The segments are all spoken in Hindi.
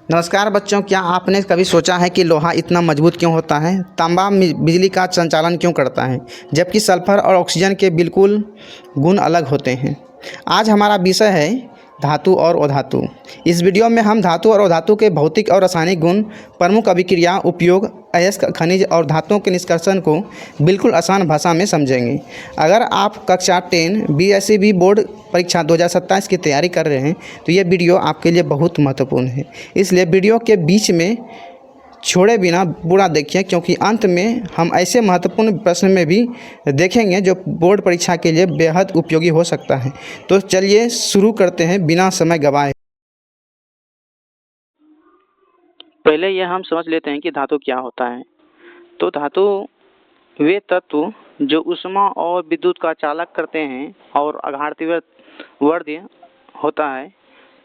नमस्कार बच्चों, क्या आपने कभी सोचा है कि लोहा इतना मजबूत क्यों होता है? तांबा बिजली का संचालन क्यों करता है, जबकि सल्फर और ऑक्सीजन के बिल्कुल गुण अलग होते हैं। आज हमारा विषय है धातु और अधातु। इस वीडियो में हम धातु और अधातु के भौतिक और रासायनिक गुण, प्रमुख अभिक्रिया, उपयोग, अयस्क खनिज और धातुओं के निष्कर्षण को बिल्कुल आसान भाषा में समझेंगे। अगर आप कक्षा 10 BSc बोर्ड परीक्षा 2027 की तैयारी कर रहे हैं तो ये वीडियो आपके लिए बहुत महत्वपूर्ण है, इसलिए वीडियो के बीच में छोड़े बिना पूरा देखिए, क्योंकि अंत में हम ऐसे महत्वपूर्ण प्रश्न में भी देखेंगे जो बोर्ड परीक्षा के लिए बेहद उपयोगी हो सकता है। तो चलिए शुरू करते हैं बिना समय गवाए। पहले यह हम समझ लेते हैं कि धातु क्या होता है। तो धातु वे तत्व जो ऊष्मा और विद्युत का चालक करते हैं और आघातीय वर्ध्य होता है,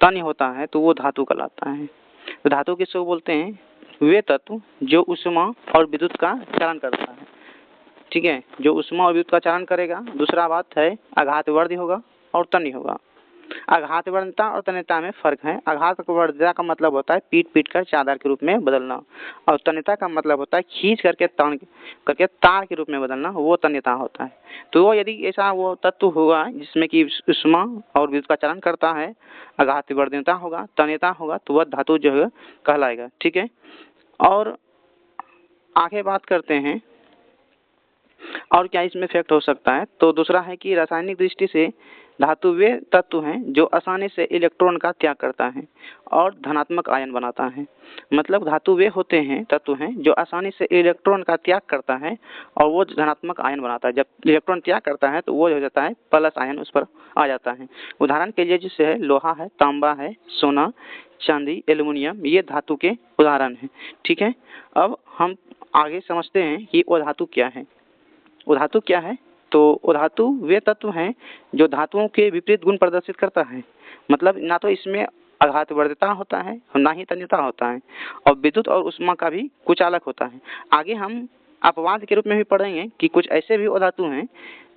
तन्य होता है, तो वो धातु कहलाता है। तो धातु किसको बोलते हैं? वे तत्व जो ऊष्मा और विद्युत का चालन करता है। ठीक है, जो ऊष्मा और विद्युत का चालन करेगा। दूसरा बात है आघातवर्ध्य होगा और तन्य होगा। आघातवर्ध्यता और तन्यता में फर्क है। आघातवर्ध्यता का मतलब होता है पीट पीट कर चादर के रूप में बदलना, और तन्यता का मतलब होता है खींच करके तान करके तार के रूप में बदलना, वो तन्यता होता है। तो वो यदि ऐसा वो तत्व होगा जिसमें कि ऊष्मा और विद्युत का चालन करता है, आघातवर्ध्यता होगा, तन्यता होगा, तो वह धातु जो है कहलाएगा। ठीक है, और आगे बात करते हैं और क्या इसमें इफेक्ट हो सकता है। तो दूसरा है कि रासायनिक दृष्टि से धातु वे तत्व हैं जो आसानी से इलेक्ट्रॉन का त्याग करता है और धनात्मक आयन बनाता है। मतलब धातु वे होते हैं, तत्व हैं जो आसानी से इलेक्ट्रॉन का त्याग करता है और वो धनात्मक आयन बनाता है। जब इलेक्ट्रॉन त्याग करता है तो वो हो जाता है प्लस आयन उस पर आ जाता है। उदाहरण के लिए जैसे है लोहा है, तांबा है, सोना, चांदी, एल्युमिनियम, ये धातु के उदाहरण हैं। ठीक है, अब हम आगे समझते हैं कि वो धातु क्या है। उधातु क्या है? तो उधातु वे तत्व हैं जो धातुओं के विपरीत गुण प्रदर्शित करता है। मतलब ना तो इसमें आघातवर्ध्यता होता है और ना ही तन्यता होता है, और विद्युत और ऊष्मा का भी कुचालक होता है। आगे हम अपवाद के रूप में भी पढ़ेंगे कि कुछ ऐसे भी उधातु हैं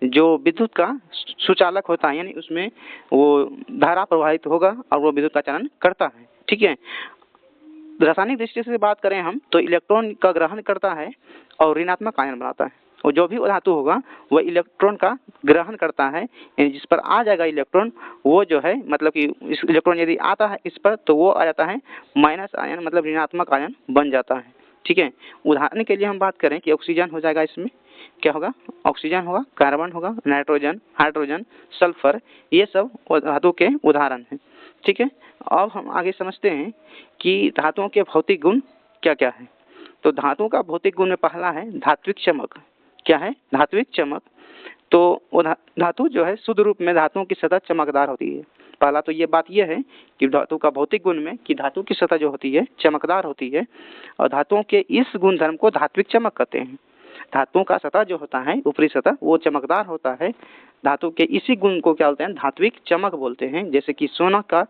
जो विद्युत का सुचालक होता है, यानी उसमें वो धारा प्रवाहित होगा और वो विद्युत का चालन करता है। ठीक है, रासायनिक दृष्टि से बात करें हम तो इलेक्ट्रॉन का ग्रहण करता है और ऋणात्मक आयन बनाता है। और जो भी धातु होगा वह इलेक्ट्रॉन का ग्रहण करता है, यानी जिस पर आ जाएगा इलेक्ट्रॉन वो जो है, मतलब कि इस इलेक्ट्रॉन यदि आता है इस पर तो वो आ जाता है माइनस आयन, मतलब ऋणात्मक आयन बन जाता है। ठीक है, उदाहरण के लिए हम बात करें कि ऑक्सीजन हो जाएगा, इसमें क्या होगा? ऑक्सीजन होगा, कार्बन होगा, नाइट्रोजन, हाइड्रोजन, सल्फर, ये सब धातु के उदाहरण हैं। ठीक है, अब हम आगे समझते हैं कि धातुओं के भौतिक गुण क्या क्या है। तो धातुओं का भौतिक गुण में पहला है धात्विक चमक। क्या है? धात्विक चमक। तो वो धातु जो है शुद्ध रूप में धातुओं की सतह चमकदार होती है। पहला तो ये बात यह है कि धातु का भौतिक गुण में कि धातु की सतह जो होती है चमकदार होती है, और धातुओं के इस गुणधर्म को धात्विक चमक कहते हैं। धातुओं का सतह जो होता है, ऊपरी सतह, वो चमकदार होता है। धातु के इसी गुण को क्या बोलते हैं? धात्विक चमक बोलते हैं। जैसे कि सोना का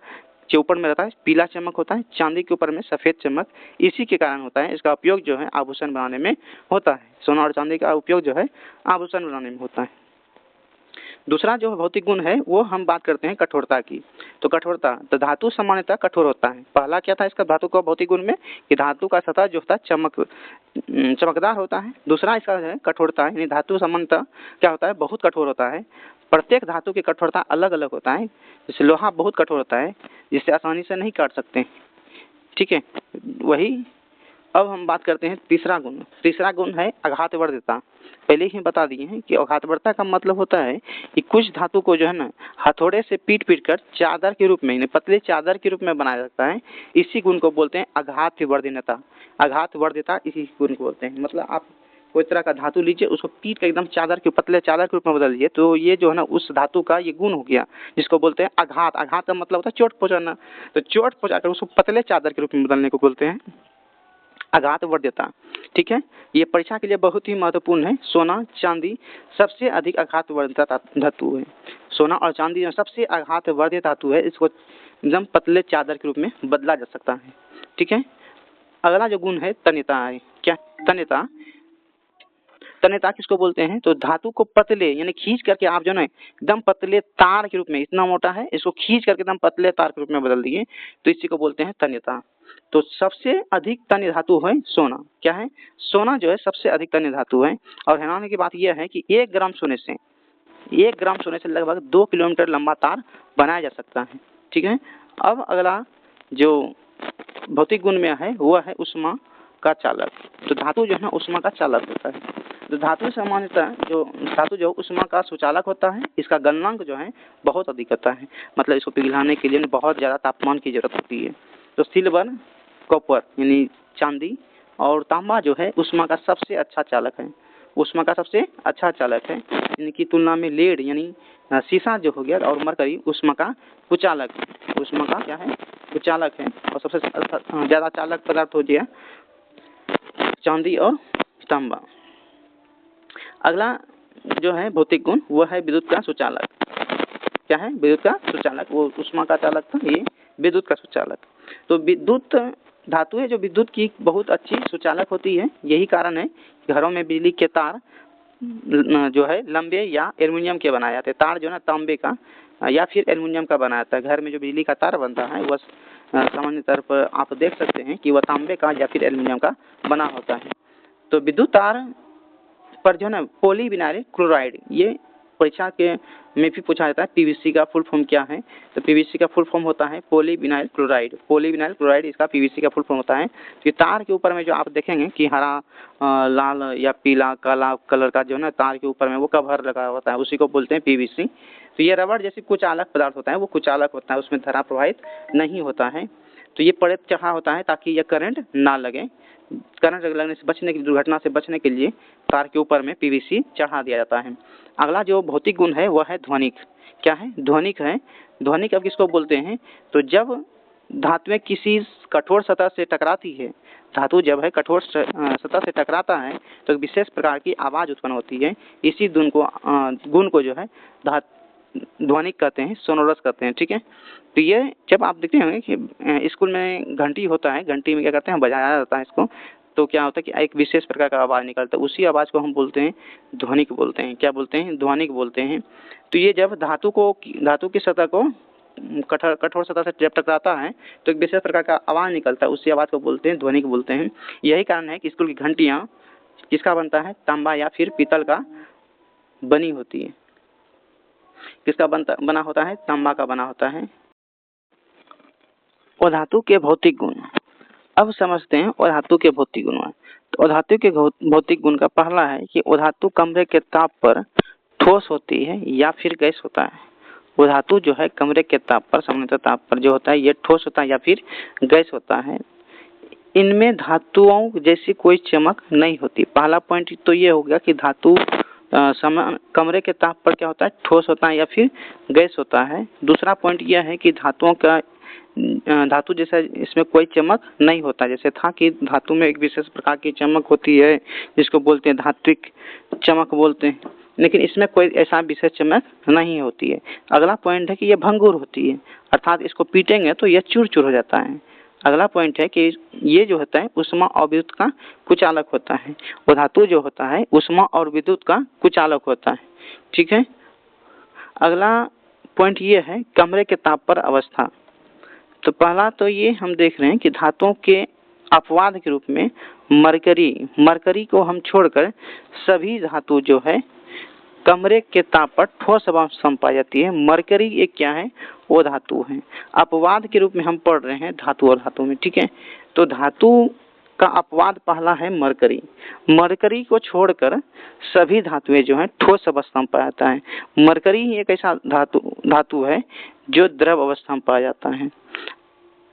जो ऊपर में रहता है पीला चमक होता है, चांदी के ऊपर में सफेद चमक, इसी के कारण होता है। इसका उपयोग जो है आभूषण बनाने में होता है। सोना और चांदी का उपयोग जो है आभूषण बनाने में होता है। दूसरा जो भौतिक गुण है वो हम बात करते हैं कठोरता की। तो कठोरता, तो धातु सामान्यतः कठोर होता है। पहला क्या था इसका धातु का भौतिक गुण में कि धातु का सतह जो होता है चमकदार होता है। दूसरा इसका है कठोरता, यानी धातु सामान्यतः क्या होता है? बहुत कठोर होता है। प्रत्येक धातु की कठोरता अलग अलग होता है। जैसे लोहा बहुत कठोर होता है जिससे आसानी से नहीं काट सकते। ठीक है, वही अब हम बात करते हैं तीसरा गुण। तीसरा गुण है आघातवर्ध्यता। पहले ही बता दिए हैं कि आघातवर्ध्यता का मतलब होता है कि कुछ धातु को जो है ना हथौड़े से पीट पीट कर चादर के रूप में, यानी पतले चादर के रूप में बनाया जाता है। इसी गुण को बोलते हैं आघातवर्ध्यता। आघातवर्ध्यता इसी गुण को बोलते हैं। मतलब आप कोई तरह का धातु लीजिए, उसको पीट कर एकदम चादर के पतले चादर के रूप में बदल दीजिए, तो ये जो है ना उस धातु का ये गुण हो गया, जिसको बोलते हैं आघात। आघात का मतलब होता है चोट पहुंचाना। तो चोट पहुंचाकर उसको पतले चादर के रूप में बदलने को बोलते हैं आघातवर्ध्यता। ठीक है, ये परीक्षा के लिए बहुत ही महत्वपूर्ण है। सोना, चांदी सबसे अधिक आघातवर्ध्य धातु है। सोना और चांदी में सबसे आघातवर्ध्य धातु है। इसको एकदम पतले चादर के रूप में बदला जा सकता है। ठीक है, अगला जो गुण है तन्यता है। क्या? तन्यता। तन्यता किसको बोलते हैं? तो धातु को पतले, यानी खींच करके आप जो है एकदम पतले तार के रूप में, इतना मोटा है इसको खींच करके एकदम पतले तार के रूप में बदल दिए, तो इसी को बोलते हैं तन्यता। तो सबसे अधिक तन्य धातु है सोना। क्या है? सोना जो है सबसे अधिक तन्य धातु है। और हैरानी की बात यह है कि 1 ग्राम सोने से लगभग 2 किलोमीटर लंबा तार बनाया जा सकता है। ठीक है। अब अगला जो भौतिक गुण में है वह है उष्मा का चालक। तो धातु जो है ना उष्मा का चालक होता है। तो धातु सामान्यतः धातु जो उष्मा का सुचालक होता है, इसका गलनांक जो है बहुत अधिक होता है, मतलब इसको पिघलाने के लिए बहुत ज़्यादा तापमान की जरूरत होती है। तो सिल्वर, कॉपर यानी चांदी और तांबा जो है उष्मा का सबसे अच्छा चालक है, उष्मा का सबसे अच्छा चालक है। इनकी तुलना में लेड यानी शीशा जो हो गया और मरकरी उष्मा का कुचालक है, उष्मा का क्या है? कुचालक है। और सबसे ज़्यादा चालक पदार्थ हो गया चांदी और तांबा। अगला जो है भौतिक गुण वह है विद्युत का सुचालक। क्या है? विद्युत का सुचालक। वो उष्मा का चालक था, ये विद्युत का सुचालक। तो विद्युत धातु है जो विद्युत की बहुत अच्छी सुचालक होती है। यही कारण है घरों में बिजली के तार जो है लंबे या एल्युमिनियम के बनाए जाते हैं। तार जो है ना तांबे का या फिर एल्युमिनियम का बना जाता है। घर में जो बिजली का तार बनता है वह सामान्य तौर पर आप देख सकते हैं कि वह तांबे का या फिर एल्युमिनियम का बना होता है। तो विद्युत तार पर जो है ना पॉलीविनाइल क्लोराइड, ये परीक्षा के में भी पूछा जाता है पीवीसी का फुल फॉर्म क्या है। तो पीवीसी का फुल फॉर्म होता है पॉलीविनाइल क्लोराइड। पॉलीविनाइल क्लोराइड इसका पीवीसी का फुल फॉर्म होता है। तो तार के ऊपर में जो आप देखेंगे कि हरा, लाल या पीला, काला कलर का जो है ना तार के ऊपर में वो कवर लगा होता है, उसी को बोलते हैं पीवीसी। तो ये रबड़ जैसे कुचालक पदार्थ होता है, वो कुचालक होता है, उसमें धारा प्रवाहित नहीं होता है। तो ये परत चढ़ा होता है ताकि यह करंट ना लगे। करंट लगने से बचने की, दुर्घटना से बचने के लिए तार के ऊपर में पीवीसी चढ़ा दिया जाता है। अगला जो भौतिक गुण है वह है ध्वनिक। क्या है? ध्वनिक है। ध्वनिक अब किसको बोलते हैं? तो जब धातुएं किसी कठोर सतह से टकराती है, धातु जब है कठोर सतह से टकराता है तो एक विशेष प्रकार की आवाज़ उत्पन्न होती है। इसी गुण को जो है ध्वनिक कहते हैं, सोनोरस कहते हैं। ठीक है। तो ये जब आप देखते होंगे कि स्कूल में घंटी होता है, घंटी में क्या करते हैं, बजाया जाता है इसको, तो क्या होता है कि एक विशेष प्रकार का आवाज़ निकलता है, उसी आवाज़ को हम बोलते हैं ध्वनिक बोलते हैं। क्या बोलते हैं? ध्वनिक बोलते हैं। तो ये जब धातु की सतह को कठोर सतह से जब टकराता है तो एक विशेष प्रकार का आवाज़ निकलता है, उसी आवाज़ को बोलते हैं ध्वनिक बोलते हैं। यही कारण है कि स्कूल की घंटियाँ किसका बनता है? तांबा या फिर पीतल का बनी होती है। किसका बना होता है? तांबा का बना होता है। और धातु के भौतिक गुण अब समझते हैं। और धातु के भौतिक गुण, तो धातु के भौतिक गुण का पहला है कि धातु कमरे के ताप पर ठोस होती है या फिर गैस होता है। वो धातु जो है कमरे के ताप पर, सामान्यतः ताप पर जो होता है ये ठोस होता है या फिर गैस होता है। इनमें धातुओं जैसी कोई चमक नहीं होती। पहला पॉइंट तो ये हो गया कि धातु कमरे के ताप पर क्या होता है? ठोस होता है या फिर गैस होता है। दूसरा पॉइंट यह है कि धातु जैसा इसमें कोई चमक नहीं होता। जैसे था कि धातु में एक विशेष प्रकार की चमक होती है जिसको बोलते हैं धात्विक चमक बोलते हैं, लेकिन इसमें कोई ऐसा विशेष चमक नहीं होती है। अगला पॉइंट है कि यह भंगुर होती है, अर्थात इसको पीटेंगे तो यह चूर चूर हो जाता है। अगला पॉइंट है कि ये जो होता है उष्मा और विद्युत का कुचालक होता है। वो धातु जो होता है उष्मा और विद्युत का कुचालक होता है। ठीक है। अगला पॉइंट ये है कमरे के ताप पर अवस्था। तो पहला तो ये हम देख रहे हैं कि धातुओं के अपवाद के रूप में मरकरी को हम छोड़कर सभी धातु जो है कमरे के ताप पर ठोस अवस्था में पाई जाती है। मरकरी एक क्या है? वो धातु है। अपवाद के रूप में हम पढ़ रहे हैं धातु और धातु में। ठीक है। तो धातु का अपवाद पहला है मरकरी। मरकरी को छोड़कर सभी धातुएं जो हैं ठोस अवस्था में पाया जाता है। मरकरी ही एक ऐसा धातु है जो द्रव अवस्था में पाया जाता है।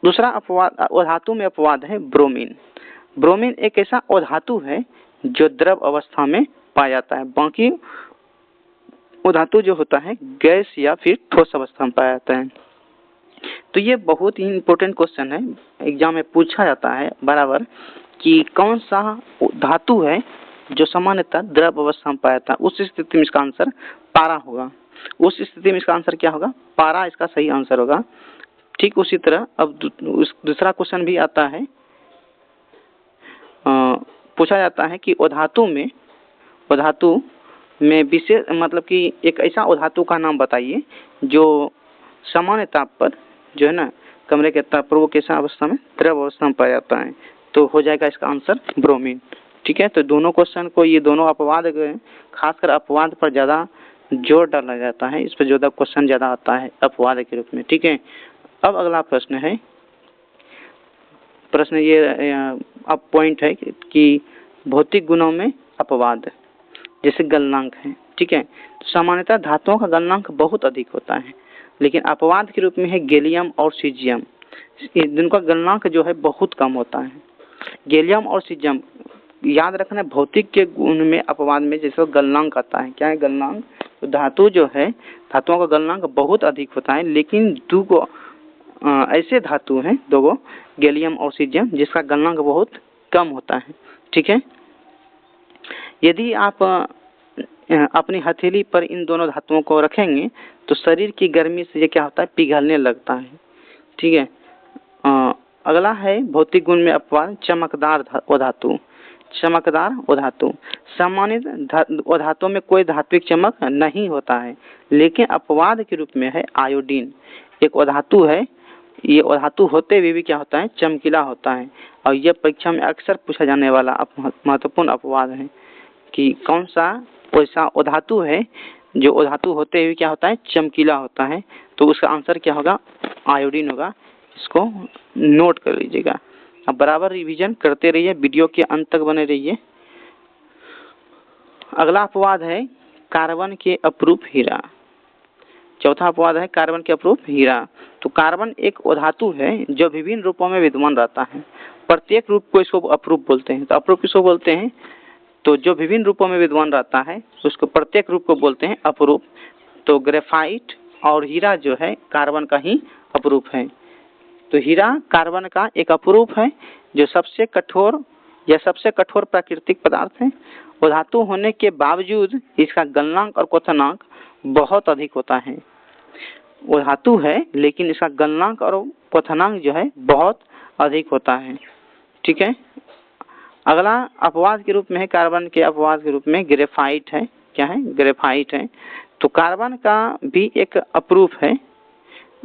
दूसरा अपवाद धातु में अपवाद है ब्रोमीन। ब्रोमीन एक ऐसा धातु है जो द्रव अवस्था में पाया जाता है। बाकी वो धातु जो होता है गैस या फिर ठोस अवस्था में पाया जाता है। तो ये बहुत ही इम्पोर्टेंट क्वेश्चन है, एग्जाम में पूछा जाता है बराबर कि कौन सा धातु है जो सामान्यतः द्रव अवस्था में पाया जाता है। उस स्थिति में इसका आंसर पारा होगा। उस स्थिति में इसका आंसर क्या होगा? पारा इसका सही आंसर होगा। ठीक उसी तरह अब दूसरा क्वेश्चन भी आता है, पूछा जाता है कि धातु में विशेष मतलब कि एक ऐसा धातु का नाम बताइए जो सामान्य ताप पर जो है ना कमरे के पूर्व कैसा अवस्था में, द्रव अवस्था में पाया जाता है। तो हो जाएगा इसका आंसर ब्रोमीन। ठीक है, तो दोनों क्वेश्चन को, ये दोनों अपवाद, खासकर अपवाद पर ज़्यादा जोर डाला जाता है, इस पर ज़्यादा क्वेश्चन ज़्यादा आता है अपवाद के रूप में। ठीक है, अब अगला प्रश्न है, प्रश्न ये अब पॉइंट है कि भौतिक गुणों में अपवाद, जैसे गलनांक है। ठीक है, तो सामान्यतः धातुओं का गलनांक बहुत अधिक होता है, लेकिन अपवाद के रूप में है गैलियम और सीजियम, जिनका गलनांक जो है बहुत कम होता है। गैलियम और सीजियम याद रखना, भौतिक के गुण में अपवाद में जैसे गलनांक आता है। क्या है गलनांक? तो धातु जो है, धातुओं का गलनांक बहुत अधिक होता है, लेकिन दो को ऐसे धातु हैं, दो गैलियम और सीजियम, जिसका गलनांक बहुत कम होता है। ठीक है, यदि आप अपनी हथेली पर इन दोनों धातुओं को रखेंगे तो शरीर की गर्मी से ये क्या होता है, पिघलने लगता है। ठीक है, अगला है भौतिक गुण में अपवाद, चमकदार धातु। चमकदार धातु, सामान्य धातुओं में कोई धात्विक चमक नहीं होता है, लेकिन अपवाद के रूप में है आयोडीन। एक धातु है, ये धातु होते हुए भी क्या होता है, चमकीला होता है। और यह परीक्षा में अक्सर पूछा जाने वाला महत्वपूर्ण अपवाद है कि कौन सा ऐसा धातु है जो धातु होते हुए क्या होता है, चमकीला होता है। तो उसका आंसर क्या होगा, आयोडीन होगा। इसको नोट कर लीजिएगा। अब बराबर रिवीजन करते रहिए, वीडियो के अंत तक बने रहिए। अगला अपवाद है कार्बन के अपरूप हीरा। चौथा अपवाद है कार्बन के अपरूप हीरा। तो कार्बन एक धातु है जो विभिन्न रूपों में विद्यमान रहता है। प्रत्येक रूप को इसको अपरूप बोलते हैं। तो अपरूप किसको बोलते हैं? तो जो विभिन्न रूपों में विद्यमान रहता है उसको प्रत्येक रूप को बोलते हैं अपरूप। तो ग्रेफाइट और हीरा जो है कार्बन का ही अपरूप है। तो हीरा कार्बन का एक अपरूप है जो सबसे कठोर या सबसे कठोर प्राकृतिक पदार्थ है। वो धातु होने के बावजूद इसका गलनांक और क्वथनांक बहुत अधिक होता है। वो धातु है लेकिन इसका गलनांक और क्वथनांक जो है बहुत अधिक होता है। ठीक है, अगला अपवाद के रूप में है, कार्बन के अपवाद के रूप में ग्रेफाइट है। क्या है? ग्रेफाइट है। तो कार्बन का भी एक अपरूप है।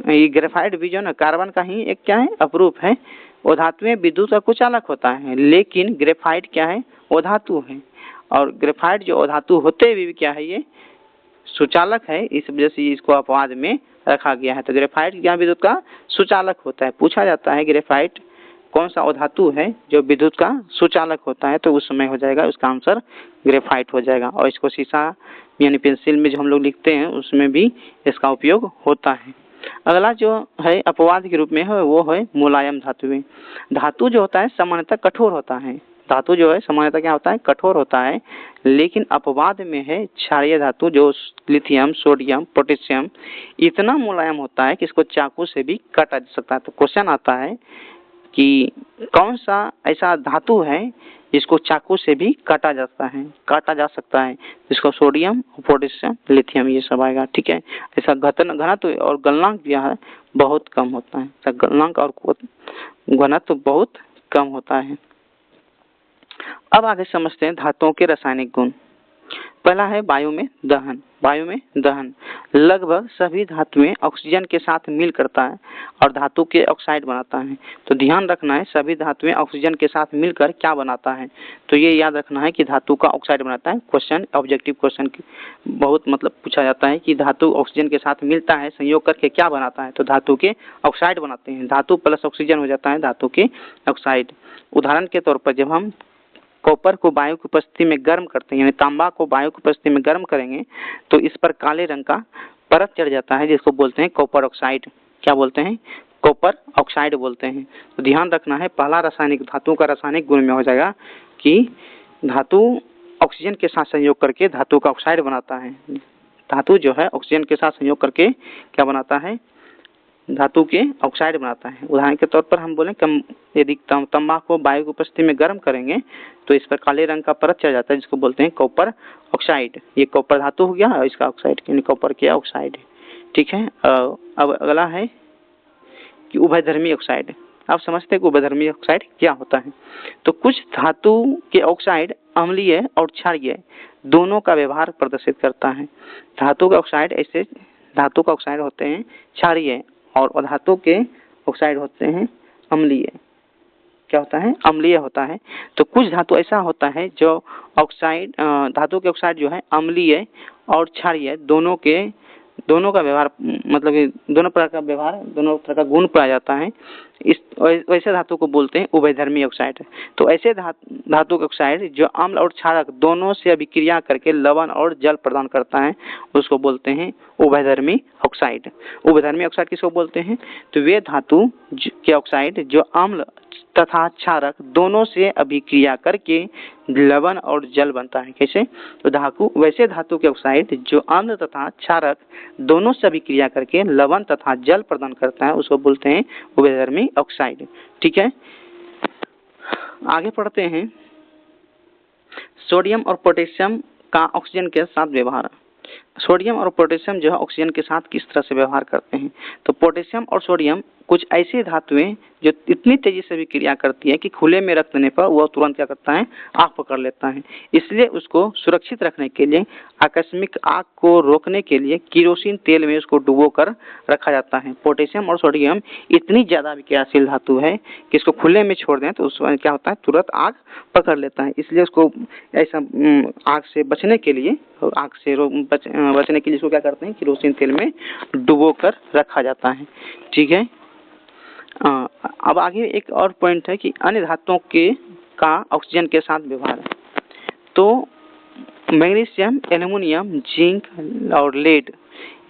ये ग्रेफाइट भी जो है ना कार्बन का ही एक क्या है, अपरूप है। वो धातु में विद्युत का कुचालक होता है, लेकिन ग्रेफाइट क्या है, वो धातु है। और ग्रेफाइट जो धातु होते हुए भी क्या है, ये सुचालक है। इस वजह से इसको अपवाद में रखा गया है। तो ग्रेफाइट क्या विद्युत का सुचालक होता है। पूछा जाता है ग्रेफाइट कौन सा धातु है जो विद्युत का सुचालक होता है, तो उस समय हो जाएगा उसका आंसर ग्रेफाइट हो जाएगा। और इसको शीशा यानी पेंसिल में जो हम लोग लिखते हैं उसमें भी इसका उपयोग होता है। अगला जो है अपवाद के रूप में है वो है मुलायम धातुएं। धातु जो होता है सामान्यतः कठोर होता है। धातु जो है सामान्यतः क्या होता है, कठोर होता है। लेकिन अपवाद में है क्षारीय धातु जो लिथियम, सोडियम, पोटेशियम इतना मुलायम होता है कि इसको चाकू से भी काटा जा सकता है। तो क्वेश्चन आता है कि कौन सा ऐसा धातु है जिसको चाकू से भी काटा जा सकता है। जिसको सोडियम, पोटेशियम, लिथियम ये सब आएगा। ठीक है, ऐसा घनत्व और गलनांक भी है बहुत कम होता है। गलनांक और घनत्व बहुत कम होता है। अब आगे समझते हैं धातुओं के रासायनिक गुण। पहला है वायु में दहन। वायु में दहन लगभग सभी धातुएं ऑक्सीजन के साथ मिल करता है और धातु के ऑक्साइड बनाता है। तो ध्यान रखना है सभी धातुएं ऑक्सीजन के साथ मिलकर क्या बनाता है, तो ये याद रखना है कि धातु का ऑक्साइड बनाता है। क्वेश्चन ऑब्जेक्टिव क्वेश्चन बहुत मतलब पूछा जाता है कि धातु ऑक्सीजन के साथ मिलता है, संयोग करके क्या बनाता है, तो धातु के ऑक्साइड बनाते हैं। धातु प्लस ऑक्सीजन हो जाता है धातु के ऑक्साइड। उदाहरण के तौर पर जब हम कॉपर को वायु की उपस्थिति में गर्म करते हैं, यानी तांबा को वायु की उपस्थिति में गर्म करेंगे तो इस पर काले रंग का परत चढ़ जाता है, जिसको बोलते हैं कॉपर ऑक्साइड। क्या बोलते हैं? कॉपर ऑक्साइड बोलते हैं। तो ध्यान रखना है पहला रासायनिक धातु का रासायनिक गुण में हो जाएगा कि धातु ऑक्सीजन के साथ संयोग करके धातु का ऑक्साइड बनाता है। धातु जो है ऑक्सीजन के साथ संयोग करके क्या बनाता है, धातु के ऑक्साइड बनाता है। उदाहरण के तौर पर हम बोलें यदि तांबा को वायु की उपस्थिति में गर्म करेंगे तो इस पर काले रंग का परत चढ़ जाता है, जिसको बोलते हैं कॉपर ऑक्साइड। ये कॉपर धातु हो गया और इसका ऑक्साइड यानी कॉपर के ऑक्साइड। ठीक है, अब अगला है कि उभयधर्मी ऑक्साइड। आप समझते हैं कि उभयधर्मी ऑक्साइड क्या होता है। तो कुछ धातु के ऑक्साइड अम्लीय और क्षारीय दोनों का व्यवहार प्रदर्शित करता है। धातु का ऑक्साइड ऐसे धातु का ऑक्साइड होते हैं क्षारीय और धातु के ऑक्साइड होते हैं अम्लीय। क्या होता है? अम्लीय होता है। तो कुछ धातु ऐसा होता है जो ऑक्साइड धातु के ऑक्साइड जो है अम्लीय और क्षारीय दोनों का व्यवहार, मतलब ये दोनों प्रकार का व्यवहार, दोनों प्रकार का गुण पाया जाता है। इस वैसे धातु को बोलते हैं उभयधर्मी ऑक्साइड। तो ऐसे धातु के ऑक्साइड जो अम्ल और क्षारक दोनों से अभिक्रिया करके लवण और जल प्रदान करता है उसको बोलते हैं उभयधर्मी ऑक्साइड। उभयधर्मी ऑक्साइड किसको बोलते हैं? तो वे धातु के ऑक्साइड जो अम्ल तथा क्षारक दोनों से अभिक्रिया करके लवण और जल बनता है। कैसे? तो वैसे धातु के ऑक्साइड जो अम्ल तथा क्षारक दोनों से अभिक्रिया करके लवण तथा जल प्रदान करता है उसको बोलते हैं उभयधर्मी ऑक्साइड। ठीक है, आगे पढ़ते हैं। सोडियम और पोटेशियम का ऑक्सीजन के साथ व्यवहार। सोडियम और पोटेशियम जो है ऑक्सीजन के साथ किस तरह से व्यवहार करते हैं? तो पोटेशियम और सोडियम कुछ ऐसी धातुएं जो इतनी तेजी से भी क्रिया करती है कि खुले में रख देने पर वह तुरंत क्या करता है? आग पकड़ लेता है। इसलिए उसको सुरक्षित रखने के लिए, आकस्मिक आग को रोकने के लिए केरोसिन तेल में उसको डुबो कर रखा जाता है। पोटेशियम और सोडियम इतनी ज्यादा अभिक्रियाशील धातु है कि इसको खुले में छोड़ दें तो उसमें क्या होता है? तुरंत आग पकड़ लेता है। इसलिए उसको ऐसा आग से बचने के लिए, आग से बचने के लिए इसको क्या करते हैं? केरोसिन तेल में डुबो कर रखा जाता है। ठीक है, अब आगे एक और पॉइंट है कि अन्य धातुओं का ऑक्सीजन के साथ व्यवहार है। तो मैग्नीशियम, एल्युमिनियम, जिंक और लेड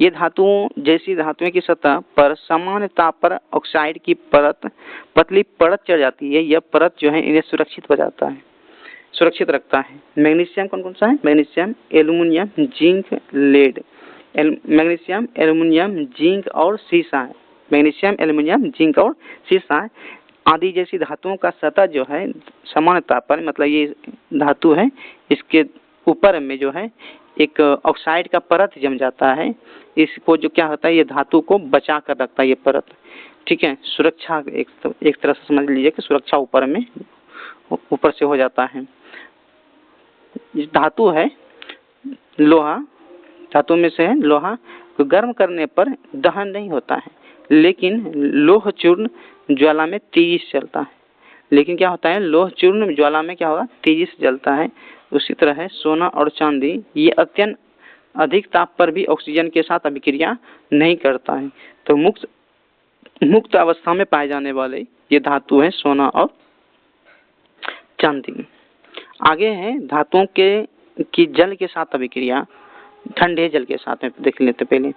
ये धातुओं जैसी धातुओं की सतह पर सामान्य ताप पर ऑक्साइड की पतली परत चढ़ जाती है। यह परत जो है इन्हें सुरक्षित रखता है। मैग्नीशियम कौन कौन सा है? Magnesium, aluminium, zinc, lead. Magnesium, aluminium, zinc और सीसा है। मैग्नीशियम, एल्युमिनियम, जिंक और सीसा आदि जैसी धातुओं का सतह जो है सामान्य ताप पर, मतलब ये धातु है इसके ऊपर में जो है एक ऑक्साइड का परत जम जाता है। इसको जो क्या होता है, ये धातु को बचा कर रखता है ये परत। ठीक है, सुरक्षा एक तरह से समझ लीजिए कि सुरक्षा ऊपर से हो जाता है। धातु है लोहा, धातु में से है लोहा को गर्म करने पर दहन नहीं होता है, लेकिन लोह चूर्ण ज्वाला में तेजी से चलता है। लेकिन क्या होता है? लोह चूर्ण ज्वाला में क्या होगा? तेजी से जलता है। उसी तरह है सोना और चांदी, ये अत्यंत अधिक ताप पर भी ऑक्सीजन के साथ अभिक्रिया नहीं करता है। तो मुक्त अवस्था में पाए जाने वाले ये धातु है सोना और चांदी। आगे है धातुओं की जल के साथ अभिक्रिया, ठंडे जल के साथ में देख लेते पहले।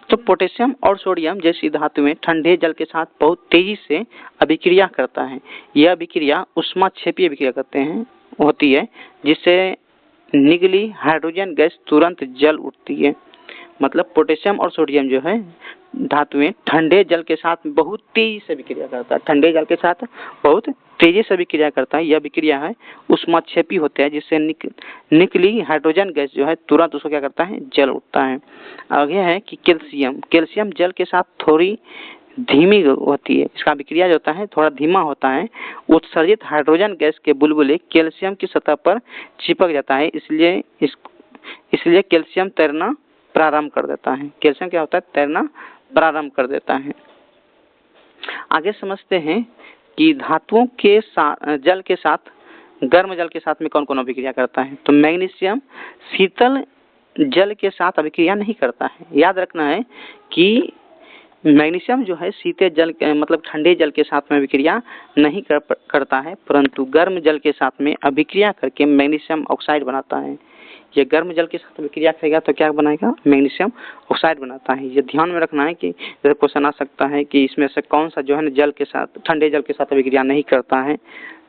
तो पोटेशियम और सोडियम जैसी धातुएं ठंडे जल के साथ बहुत तेजी से अभिक्रिया करता है। यह अभिक्रिया ऊष्माक्षेपीय अभिक्रिया होती है, जिससे निकली हाइड्रोजन गैस तुरंत जल उठती है। मतलब पोटेशियम और सोडियम जो है धातुएं ठंडे जल के साथ बहुत तेजी से अभिक्रिया करता है। ठंडे जल के साथ बहुत तेजी से अभिक्रिया करता है। यह अभिक्रिया है ऊष्माक्षेपी होते हैं, जिससे निकली हाइड्रोजन गैस जो है तुरंत उसको क्या करता है? जल उठता है। आगे है कि कैल्शियम जल के साथ थोड़ी धीमी होती है। इसका अभिक्रिया जो होता है थोड़ा धीमा होता है। उत्सर्जित हाइड्रोजन गैस के बुलबुले कैल्शियम की सतह पर चिपक जाता है, इसलिए कैल्शियम तैरना प्रारंभ कर देता है। कैल्शियम क्या होता है? तैरना प्रारंभ कर देता है। आगे समझते हैं कि धातुओं के जल के साथ, गर्म जल के साथ में कौन कौन अभिक्रिया करता है। तो मैग्नीशियम शीतल जल के साथ अभिक्रिया नहीं करता है। याद रखना है कि मैग्नीशियम जो है शीतल जल मतलब ठंडे जल के साथ में अभिक्रिया नहीं करता है, परंतु गर्म जल के साथ में अभिक्रिया करके मैग्नीशियम ऑक्साइड बनाता है। ये गर्म जल के साथ अभिक्रिया करेगा तो क्या बनाएगा? मैग्नीशियम ऑक्साइड बनाता है। ये ध्यान में रखना है कि जैसे क्वेश्चन आ सकता है कि इसमें से कौन सा जो है जल के साथ, ठंडे जल के साथ अभिक्रिया नहीं करता है,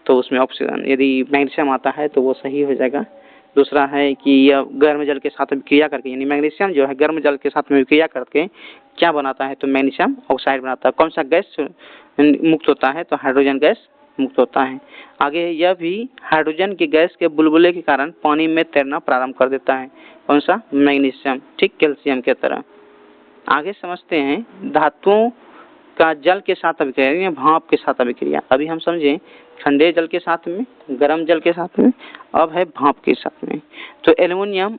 तो उसमें ऑप्शन यदि मैग्नीशियम आता है तो वो सही हो जाएगा। दूसरा है कि यह गर्म जल के साथ अभिक्रिया करके, यानी मैग्नीशियम जो है गर्म जल के साथ में अभिक्रिया करके क्या बनाता है? तो मैग्नीशियम ऑक्साइड बनाता है। कौन सा गैस मुक्त होता है? तो हाइड्रोजन गैस मुक्त होता है। आगे यह भी हाइड्रोजन की गैस के बुलबुले के कारण पानी में तैरना प्रारंभ कर देता है। कौन सा? मैग्नीशियम। ठीक, कैल्शियम के तरह। आगे समझते हैं धातुओं का जल के साथ अभिक्रिया, भाप के साथ अभिक्रिया। अभी हम समझे ठंडे जल के साथ में, गर्म जल के साथ में, अब है भाप के साथ में। तो एल्युमिनियम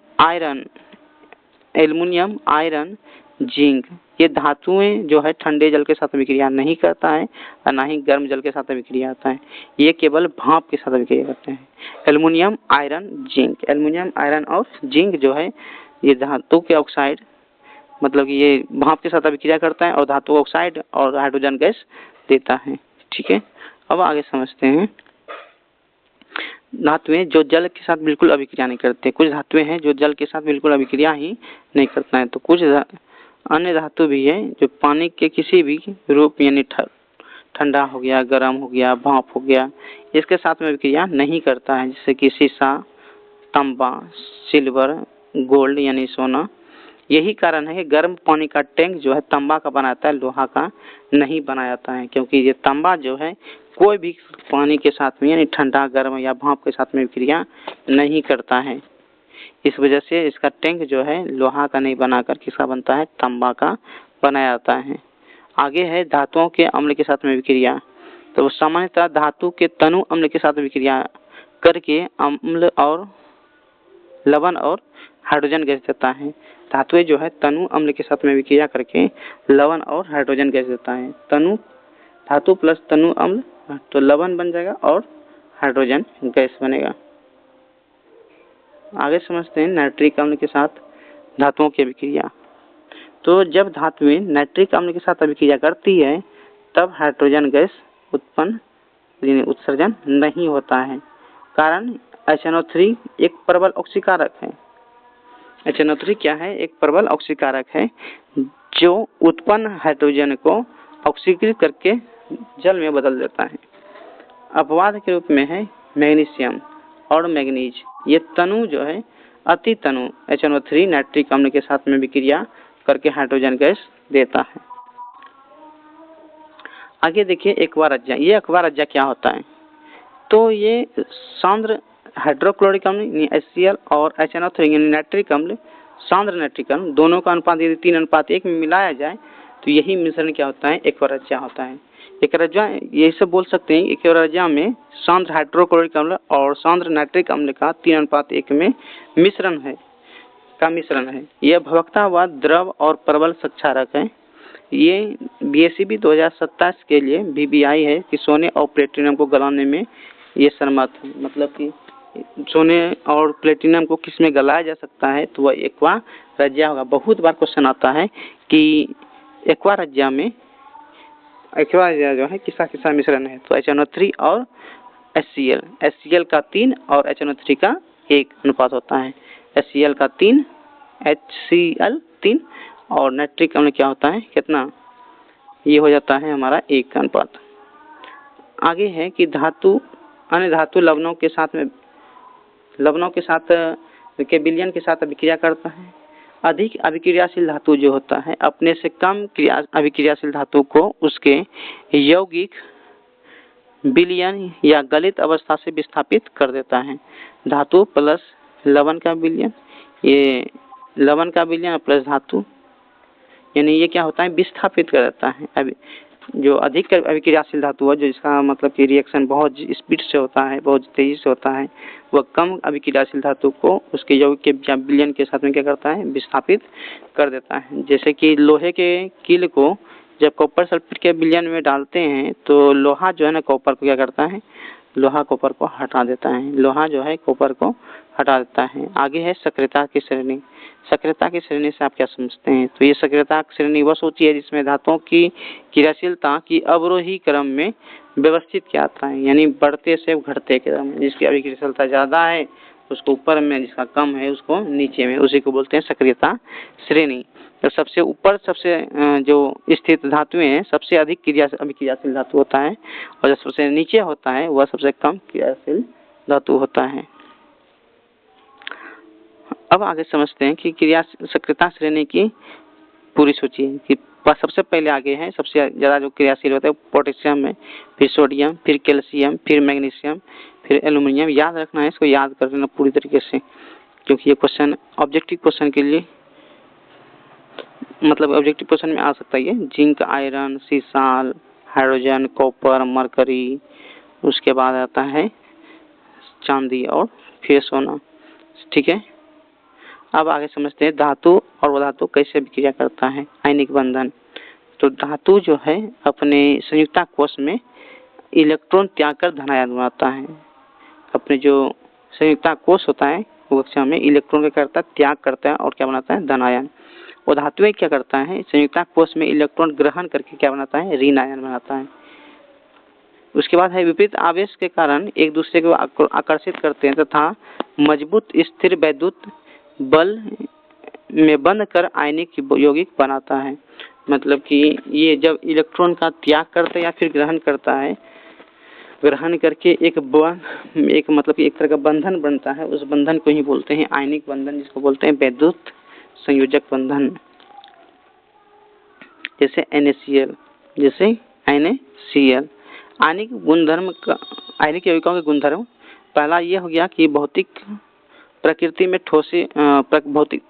आयरन जिंक, ये धातुएं जो है ठंडे जल के साथ अभिक्रिया नहीं करता है और ना ही गर्म जल के साथ अभिक्रिया होता है, ये केवल भाप के साथ अभिक्रिया करते हैं। Aluminium, iron, zinc, aluminium, iron और जिंक जो है ये धातु के ऑक्साइड, मतलब ये भाप के साथ अभिक्रिया करता है और धातु ऑक्साइड और हाइड्रोजन गैस देता है। ठीक है, अब आगे समझते हैं। धातुएं जो जल के साथ बिल्कुल अभिक्रिया नहीं करते, कुछ धातुएं हैं जो जल के साथ बिल्कुल अभिक्रिया ही नहीं करता है, तो कुछ अन्य धातु भी है जो पानी के किसी भी रूप यानी ठंडा हो गया, गर्म हो गया, भाप हो गया, इसके साथ में अभिक्रिया नहीं करता है, जैसे कि सीसा, तांबा, सिल्वर, गोल्ड यानी सोना। यही कारण है कि गर्म पानी का टैंक जो है तांबा का बनाता है, लोहा का नहीं बनाया जाता है, क्योंकि ये तांबा जो है कोई भी पानी के साथ में यानी ठंडा, गर्म या भाप के साथ में अभिक्रिया नहीं करता है। इस वजह से इसका टैंक जो है लोहा का नहीं बनाकर किसका बनता है, तांबा का बनाया जाता है। आगे है धातुओं के अम्ल के साथ में अभिक्रिया। तो सामान्यतः धातु के तनु अम्ल के साथ अभिक्रिया करके अम्ल और लवण और हाइड्रोजन गैस देता है। धातुएं जो है तनु अम्ल के साथ में अभिक्रिया करके लवण और हाइड्रोजन गैस देता है। तनु धातु प्लस तनु अम्ल तो लवण बन जाएगा और हाइड्रोजन गैस बनेगा। आगे समझते हैं नाइट्रिक अम्ल के साथ धातुओं की अभिक्रिया। तो जब धातुएं नाइट्रिक अम्ल के साथ अभिक्रिया करती है तब हाइड्रोजन गैस उत्पन्न उत्सर्जन नहीं होता है। कारण HNO3 एक प्रबल ऑक्सीकारक है। HNO3 क्या है, एक प्रबल ऑक्सीकारक है जो उत्पन्न हाइड्रोजन को ऑक्सीकृत करके जल में बदल देता है। अपवाद के रूप में है मैग्नीशियम और मैग्नीज। ये तनु जो है अति तनु HNO3 नाइट्रिक अम्ल के साथ में विक्रिया करके हाइड्रोजन गैस देता है। आगे देखिए एक्वा रज्जा। ये एक्वा रज्जा क्या होता है, तो ये सांद्र हाइड्रोक्लोरिक अम्ल HCl और HNO3 यानी नाइट्रिक अम्ल, सांद्र नाइट्रिक अम्ल दोनों का अनुपात यदि 3:1 में मिलाया जाए तो यही मिश्रण क्या होता है, एक्वा रज्जा होता है। एक्वा रज्जा यही सब बोल सकते हैं। एक्वा रज्जा में सांद्र हाइड्रोक्लोरिक अम्ल और सांद्र नाइट्रिक अम्ल का 3:1 में मिश्रण है। यह भवकता हुआ द्रव और प्रबल क्षारक है। ये BSEB 2027 के लिए BBI है कि सोने और प्लेटिनम को गलाने में ये समर्थ है। मतलब कि सोने और प्लेटिनम को किस में गलाया जा सकता है, तो वह एक्वा रज्जा होगा। बहुत बार क्वेश्चन आता है कि एक्वा रज्जा जो है किसका मिश्रण है, तो HNO3 और HCl का 3 और HNO3 का 1 अनुपात होता है। HCl का 3, HCl 3 और नाइट्रिक अम्ल क्या होता है, कितना, ये हो जाता है हमारा 1 का अनुपात। आगे है कि धातु अन्य धातु लवणों के साथ के विलयन के साथ अभिक्रिया करता है। अधिक अभिक्रियाशील धातु जो होता है अपने से कम अभिक्रियाशील धातु को उसके यौगिक विलयन या गलित अवस्था से विस्थापित कर देता है। धातु प्लस लवण का विलयन, ये लवण का विलयन प्लस धातु यानी ये क्या होता है, विस्थापित कर देता है। अब जो अधिक अभिक्रियाशील धातु है, जो इसका मतलब कि रिएक्शन बहुत स्पीड से होता है, बहुत तेजी से होता है, वह कम अभिक्रियाशील धातु को उसके यौगिक के विलयन के साथ में क्या करता है, विस्थापित कर देता है। जैसे कि लोहे के कील को जब कॉपर सल्फेट के विलयन में डालते हैं तो लोहा जो है ना कॉपर को क्या करता है, लोहा कॉपर को हटा देता है। लोहा जो है कॉपर को हटा देता है। आगे है सक्रियता की श्रेणी। सक्रियता की श्रेणी से आप क्या समझते हैं, तो ये सक्रियता की श्रेणी वह होती है जिसमें धातुओं की क्रियाशीलता की अवरोही क्रम में व्यवस्थित किया जाता है, यानी बढ़ते से घटते क्रम में। जिसकी अभिक्रियाशीलता ज़्यादा है उसको ऊपर में, जिसका कम है उसको नीचे में, उसी को बोलते हैं सक्रियता श्रेणी। तो सबसे ऊपर सबसे जो स्थित धातुएं हैं सबसे अधिक अभिक्रियाशील धातु होता है, और जो सबसे नीचे होता है वह सबसे कम क्रियाशील धातु होता है। अब आगे समझते हैं कि सक्रियता श्रेणी की पूरी सूची है कि सबसे पहले आगे है सबसे ज़्यादा जो क्रियाशील होता है पोटेशियम है, फिर सोडियम, फिर कैल्शियम, फिर मैग्नीशियम, फिर एल्युमिनियम। याद रखना है, इसको याद कर लेना पूरी तरीके से, क्योंकि ये क्वेश्चन ऑब्जेक्टिव क्वेश्चन के लिए मतलब ऑब्जेक्टिव क्वेश्चन में आ सकता है। ये जिंक, आयरन, सीसाल, हाइड्रोजन, कॉपर, मरकरी, उसके बाद आता है चांदी और फिर सोना। ठीक है, अब आगे समझते हैं धातु और अधातु कैसे क्रिया करता है। आयनिक बंधन। तो धातु जो है अपने संयुक्ता कोष में इलेक्ट्रॉन त्याग कर धनायन बनाता है। अपने जो संयुक्ता कोष होता है वो कक्षा में इलेक्ट्रॉन क्या करता है, त्याग करता है और क्या बनाता है, धनायन। और धातु क्या करता है, संयुक्ता कोष में इलेक्ट्रॉन ग्रहण करके क्या बनाता है, ऋण आयन बनाता है। उसके बाद है विपरीत आवेश के कारण एक दूसरे को आकर्षित करते हैं तथा मजबूत स्थिर वैद्युत बल में बंध कर आयनिक यौगिक बनाता है। मतलब कि ये जब इलेक्ट्रॉन का त्याग करता है या फिर ग्रहण करता है, ग्रहण करके एक मतलब कि एक तरह का बंधन बनता है, उस बंधन को ही बोलते हैं आयनिक बंधन, जिसको बोलते हैं वैद्युत संयोजक बंधन। जैसे NaCl, जैसे NaCl। आयनिक गुणधर्म का, आयनिक यौगिकों के गुणधर्म, पहला ये हो गया कि भौतिक प्रकृति में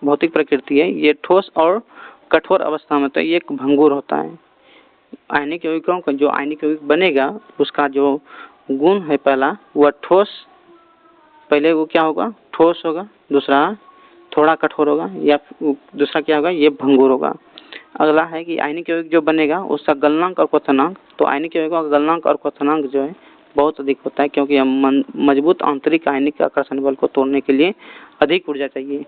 भौतिक प्रकृति है, ये ठोस और कठोर अवस्था में, तो ये एक भंगुर होता है। आयनिक यौगिकों का जो आयनिक यौगिक बनेगा उसका जो गुण है पहला वह ठोस, पहले वो क्या होगा, ठोस होगा, दूसरा थोड़ा कठोर होगा, या दूसरा क्या होगा, ये भंगुर होगा। अगला है कि आयनिक यौगिक जो बनेगा उसका गलनांक और क्वथनांक, तो आयनिक यौगिकों का गलनांक और क्वथनांक जो है बहुत अधिक होता है, क्योंकि मजबूत आंतरिक आयनिक आकर्षण बल को तोड़ने के लिए अधिक ऊर्जा चाहिए।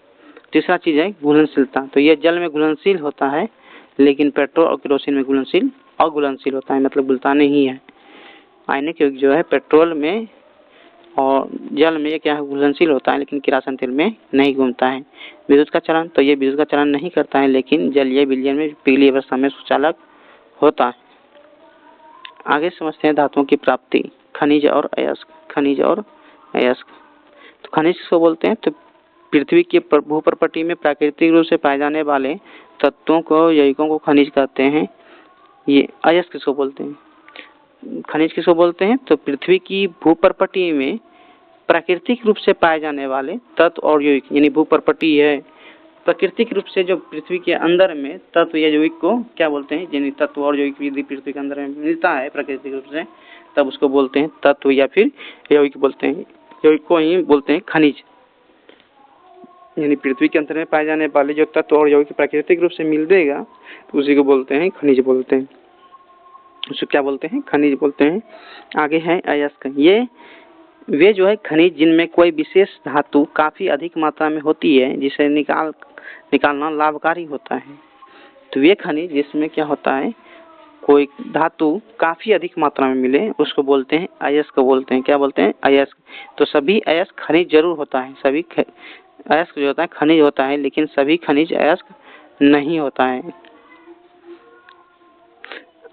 तीसरा चीज है घुलनशीलता, तो यह जल में घुलनशील होता है, लेकिन पेट्रोल और केरोसिन में घुलनशील अघुलनशील होता है, मतलब घुलता नहीं है। आयनिक यौगिक जो है पेट्रोल में और जल में ये क्या है, घुलनशील होता है, लेकिन किरासन तेल में नहीं घूमता है। विद्युत का चलन, तो ये विद्युत का चलन नहीं करता है, लेकिन जलीय विलयन में पीली अवस्था में सुचालक होता है। आगे समझते हैं धातुओं की प्राप्ति, खनिज और अयस्क। खनिज और अयस्क, तो खनिज किसको बोलते हैं, तो पृथ्वी की भूप्रपटी में प्राकृतिक रूप से पाए जाने वाले तत्वों को, यौगिकों को खनिज कहते हैं। ये अयस्क किसको बोलते हैं, खनिज किसको बोलते हैं, तो पृथ्वी की भूप्रपटी में प्राकृतिक रूप से पाए जाने वाले तत्व और यौगिक, यानी भूप्रपटी है, प्राकृतिक रूप से जो पृथ्वी के अंदर में तत्व या यौगिक को क्या बोलते हैं, यानी तत्व और यौगिक यदि पृथ्वी के अंदर में मिलता है प्राकृतिक रूप से, तब उसको बोलते हैं तत्व या फिर यौगिक बोलते हैं। यौगिक को ही बोलते हैं खनिज, यानी पृथ्वी के अंदर में पाए जाने वाले जो तत्व और यौगिक प्राकृतिक रूप से मिल देगा तो उसी को बोलते हैं खनिज बोलते हैं, उसको क्या बोलते हैं, खनिज बोलते हैं। आगे है अयस्क, ये वे जो है खनिज जिनमें कोई विशेष धातु काफी अधिक मात्रा में होती है, जिसे निकालना लाभकारी होता है। तो वे खनिज जिसमें क्या होता है, कोई धातु काफी अधिक मात्रा में मिले, उसको बोलते हैं अयस्क बोलते हैं। क्या बोलते हैं, अयस्क। तो सभी अयस्क खनिज जरूर होता है, सभी अयस्क जो होता है खनिज होता है, लेकिन सभी खनिज अयस्क नहीं होता है।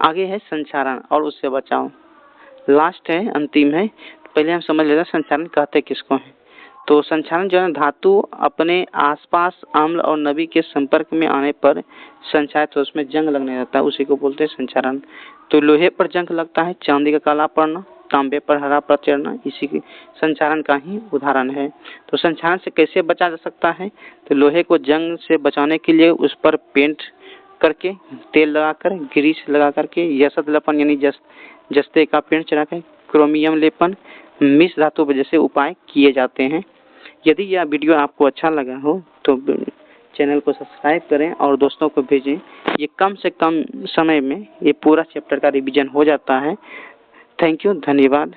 आगे है संचारण और उससे बचाव, लास्ट है, अंतिम है। पहले हम समझ लेते हैं संचारण कहते किसको हैं। तो संचारण जो है, धातु अपने आसपास अम्ल और नमी के संपर्क में आने पर संचारित तो उसमें जंग लगने लगता है, उसी को बोलते हैं संचारण। तो लोहे पर जंग लगता है, चांदी का काला पड़ना, तांबे पर हरा पड़ चढ़ना, इसी के संचारण का ही उदाहरण है। तो संचारण से कैसे बचा जा सकता है, तो लोहे को जंग से बचाने के लिए उस पर पेंट करके, तेल लगाकर, ग्रीस लगा करके, यसद लेपन यानी जस्ते का पेंट चढ़ाकर, क्रोमियम लेपन, मिश्र धातु जैसे उपाय किए जाते हैं। यदि यह वीडियो आपको अच्छा लगा हो तो चैनल को सब्सक्राइब करें और दोस्तों को भेजें। ये कम से कम समय में ये पूरा चैप्टर का रिवीजन हो जाता है। थैंक यू, धन्यवाद।